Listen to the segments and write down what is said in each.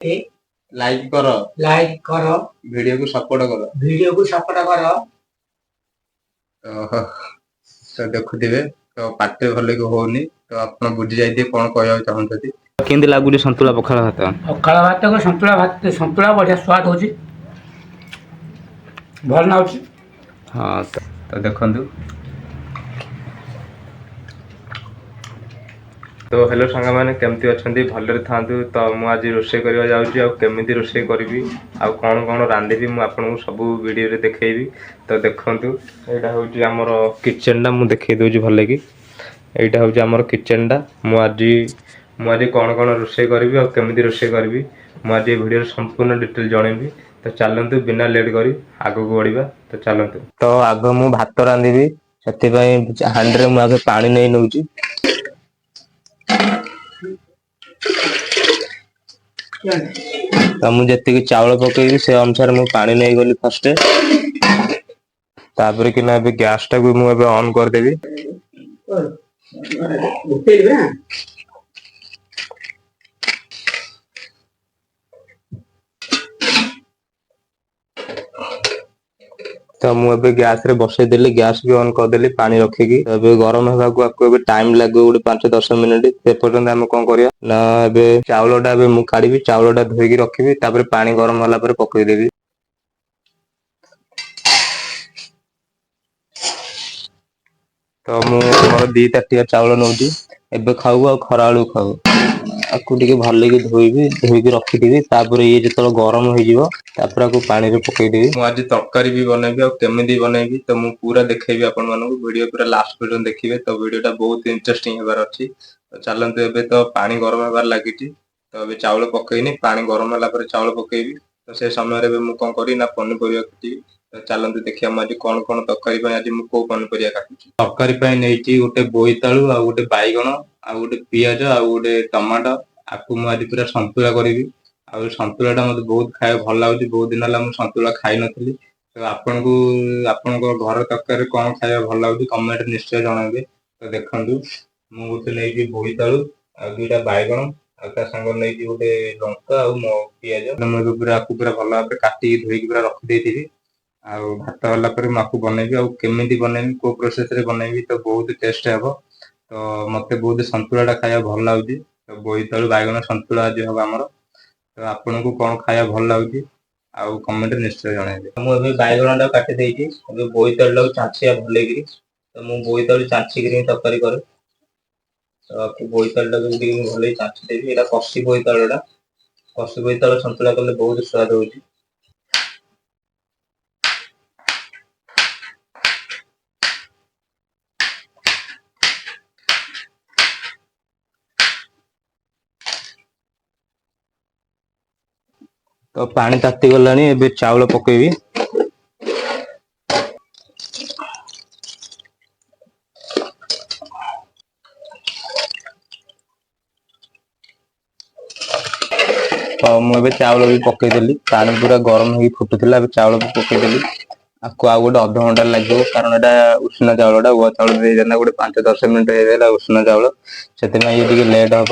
Like करो video को support करो तो देखुथिबे तो पाटे भले को होनी तो आपण बुझी जाइए कौन कहया चाहते केंदी लागुची संतुला पखाळ भात को संतुला बढ़िया स्वाद हो भल ना हाँ तो देखंतु तो हेलो सांगा माने केमती अछंती भलरे थांतु तो मु आज रोषे करबा जाउची आ केमिति रोषे करबी आ कोन कोन रांधीबी मु आपनको सब वीडियो रे देखेबी तो देखंतु एटा होची हमर किचन डा मु देखे दोची भले की एटा होची हमर किचन डा मु आज कोन कोन रोषे करबी आ केमिति रोषे करबी मु आज वीडियो संपूर्ण डिटेल जणेबी तो चलंतु बिना लेट करी आगो को बढ़िबा तो चलंतु तो आगो मु भात रांधीबी सेति पई हांड रे मु आगे पानी नै नउची तो मुझे जी चावल पकईबी से अनुसार मु पानी नहीं गली फर्स्ट तापर कि ना गैस टा भी मुझे ऑन कर देबी तो मुझे गैस रे बसई देली गैस भी ऑन कर देली पानी रखिकी अबे गरम होगा को आपको अबे टाइम लागो गोटे 5-10 मिनिट से पर्यंत हम कोन करिया ना अबे चावलटा अबे मु काढीबी चावलटा धोईकी रखिबी तापर पानी गरम होला पर पकई देबी तो मु मोर 2 ताटिया चावल नउची एबे खाऊ आ खराळू खाऊ आपको टिके भले की धोईकी रखिदेबी तापर ये जतल गरम हो जिवो तापर आपको पानी रे पकई देबी मु आज तरकारी भी बनेबी और केमिति बनेबी तो मु पूरा देखेबी आपन मानको वीडियो पूरा लास्ट पर्यंत देखिबे तो वीडियोटा बहुत इंटरेस्टिंग हेबार अछि तो चलंतु एबे तो पानी गरम हेबार लागिटी तो अबे चावल पकईनी पानी गरम होला पर चावल पकईबी तो से समय रे मु कोन करी ना पनी परिया काटी तो चलंतु देखिया म आज कोन कोन तरकारी पय आज मु को पनी परिया काटुची तरकारी पय नेची गोटे बोईताळू आ गोटे बाईगण आ गोटे पियाज आ गोटे टमाटो आपको मु आज पूरा संतुला करी आ संतुलाटा मते बहुत खाए भल लागुची बहुत दिन होला मु संतुला खाई नथली तो आपनको घर तरकारी कौन खाया भल लागुची कमेंट निश्चय जणाबे तो देखंतु मु गोटे नेकी बोईताळू आ दुईटा बाईगण आ ता संग नेकी गोटे लंका आ मो पियाज मु पूरा आपको पूरा भल भाबे काटी धोईकी पूरा रख देइथिबी आ भात होला पर माकू बनेबी आ केमिति बनेबी को प्रोसेस रे बनेबी तो बहुत टेस्ट हेबो तो मते बहुत संतुलाटा खाया भल लागुची तो बोईताळू बाईगण संतुला आज हबा हमर तो आपनको कौन खाया भल लागुची आ कमेंट निश्चय जणाइबे मु एबे बाईगणटा काटी देइची एबे बोईताळू चाचिया भलेगिरी तो मु बोईताळू चाचिगिरी तरकारी करे तो आपको बोईताळू भी भले चाची देबी एटा कसी बोईताळू संतुला करले बहुत स्वाद होची तो पानी ताती गलानी एबे चावल पकेबी तो मुझे चावल भी पकईदेली पानी पूरा गरम हो फुटुला चावल भी पकईदेली आपको आ गोटे अध घंटा लगे कारण एटा उष्ण चावलटा गुआ चावल देना गोटे 5-10 मिनिट हो उष्ण चावल से लेट हम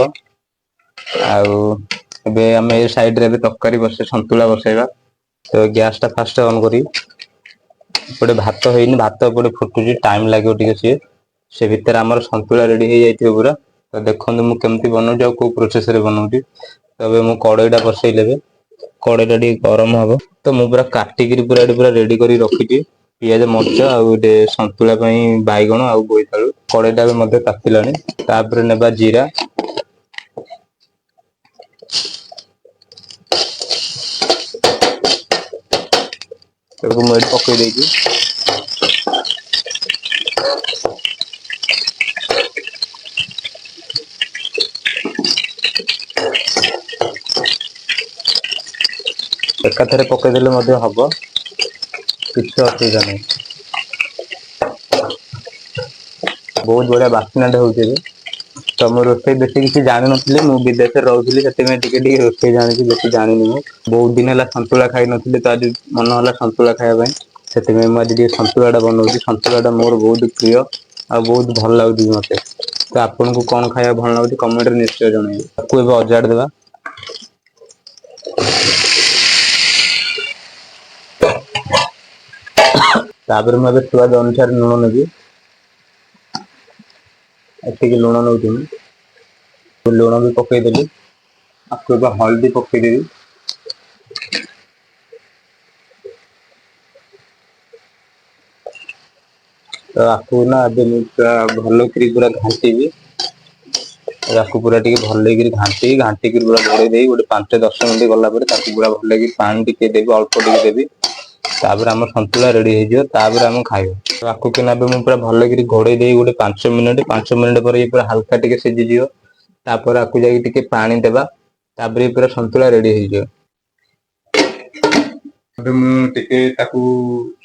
आम ए साइड रे तरकारी बसे संतुला बसैबा तो गैस टा फास्ट ऑन करी एपटे भात होइनी भात एपटे फुटुची टाइम लगे टिके से भितर आमर संतुला रेडी हो जाइथिबो पूरा तो देखंतु मु केमती बनाउची आ को प्रोसेस रे बनाउची तबे मु कड़ाईटा बसई लेबे कड़ाईटा टी गरम हबो तो मु पूरा काटिकी पूरा रेडी करी रखीची पियाज मरच आ गोटे संतुला पई बाईगण आ बोईताळू कड़ाईटा भी मध्य तातिलानी तापर नेबा जीरा तो मु पकई देइची एकाथरे पकईदेले मध्य हब किसी असुविधा नहीं बहुत बढ़िया बास्नाटे होचे तो मु रोषे बेसी किसी जानी नथली मु विदेश रे रहउथली सेते टिके रोषे जानी बेसी जानी नहीं बहुत दिन है संतुला खाई नथली तो आज मन होला संतुला खाया से आज संतुलाटा बनाऊँगी संतुलाटा मोर बहुत प्रिय आ बहुत भल लगे मत तो आपन को कौन खाया भल लगे कमेंट निश्चय जन आपको अजाड़ देवा तापर मैं स्वाद अनुसार लुण नेबी एतिक लुण नौती लुण भी पकईदेली आपको हल्दी पकईदेवी तो आपको ना भल पूरा घाटी आपको पूरा भल घाटी पूरा घोड़े दे गोटे 5-10 मिनट गला पूरा भल पानी टिके देवी अल्प टिके देवी तापर आम सतुला रेडी होम खाइबा तो आपको कि मुझे पूरा भल घोड़े दे गोटे 5 मिनट पर ये पूरा हल्का टिके सीझी तापर आपको जाके पानी देवा तापर ये पूरा सतुला रेडी हो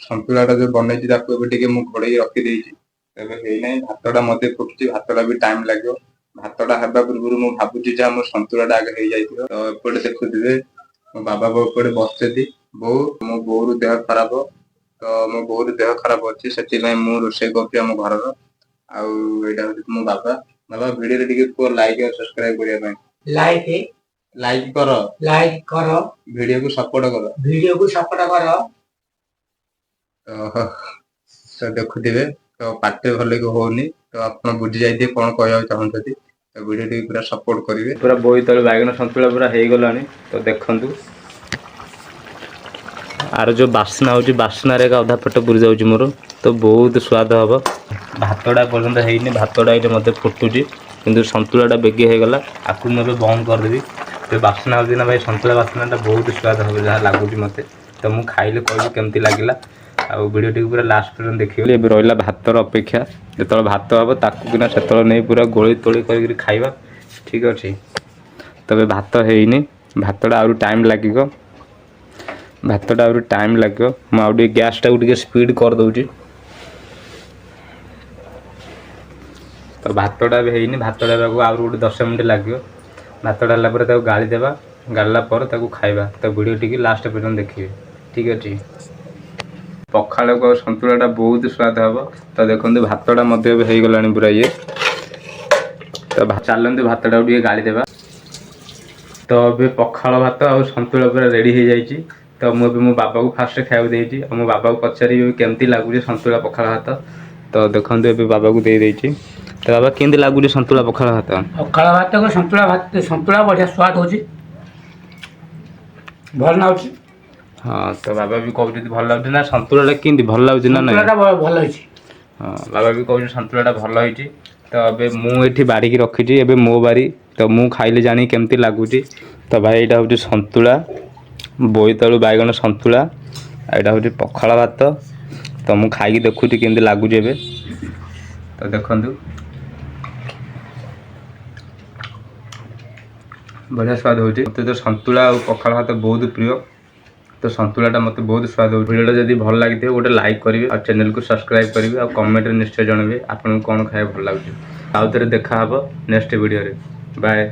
सतुला जो बन घोड़े रखी भातटा मत फुटुची भातटा भी टाइम लगे भातटा हवा पूर्व मुझे भावुची मो सतुला आगे हो तो एपटे देखुए मो बाबा एपटे बसते बो मो बोर देह खराब तो मो बोर देह खराब अच्छी से रोषे कर घर आईटा मो बाबा बाबा वीडियो लाइक और सब्सक्राइब करने लाइक कर वीडियो को सपोर्ट कर तो देखुवे तो पाटे भल होनी तो आप बुझी जाइए कौन कह चाहते तो वीडियो टी पूरा सपोर्ट करेंगे पूरा बोईतालु बैगन सतुला पूरा हो गलानी तो देखु आर जो बास्ना हो बास्ना अधा पेट पुरी जाऊँ मोर तो बहुत स्वाद हम भातटा पर्यटन है भातटा ये मत फुटुची कि सतुलाटा बेगे हो गला आपको मुझे बंद करदेवी तो बास्ना हो ना भाई सतुला बास्नाटा बहुत स्वाद हम जहाँ लगुच मत तो मुझे खाइले कह केमती लगे आउ वीडियो टी पूरा लास्ट पर्यटन देखिए रहा भातर अपेक्षा जो भात हम ताकूना से नहीं पूरा गोली तोली कर खाइबा ठीक अच्छे तबे भात है भातटा आउरी टाइम लगे भातटा आउरी टाइम लगे मुझे गैस टाक स्पीड कर दूची तो भातटा भी है भातटा आउरी गोटे 10 मिनट लगे भातटा है गाड़ी देवा गाड़ला खाइबा तो वीडियो टी लास्ट पर्यटन देखिए ठीक अच्छे पखाड़ को सतुलाटा बहुत स्वाद हम तो देखो भातटा हो गला पूरा ये तो चलते भातटा गाड़ी देवा तो अभी पखाड़ भात आ सतुला पूरा रेडी हो जाइए तो मुझे मो बाबा को फास्ट खाया देती मो बाबा को पचारि केमती लगुच सतुला पखाड़ भात तो देखो ए बाबा को दे देती तो बाबा केमती लगुच सतुला पखाड़ भात को सतुला बढ़िया स्वाद हो भल ना हाँ तो बाबा भी कहते भल लगे ना सतुलाटा केमती भल लगे ना ना भल हाँ बाबा भी कहते सतुलाटा भल होती तो अबे मुझे बाड़िकी रखी एबे मो बारी तो मु खाइले जानी केमती लगुच तो भाई यहाँ हूँ सतुला बोईतालु बैगन सतुला यहाँ हूँ पखाड़ भात तो मु खाई देखुची केमती लगुच एबे तो देखु बढ़िया स्वाद हो मत तो सतुला और पखाड़ भात बहुत प्रिय तो सतुलाटा मत बहुत स्वाद हो वीडियो जब भल लगी गोटे लाइक करेंगे और चैनल को सब्सक्राइब करेंगे और कमेंट निश्चय जनइबे आपको कौन खाया भल लगे आउ थे देखा नेक्स्ट वीडियो बाय।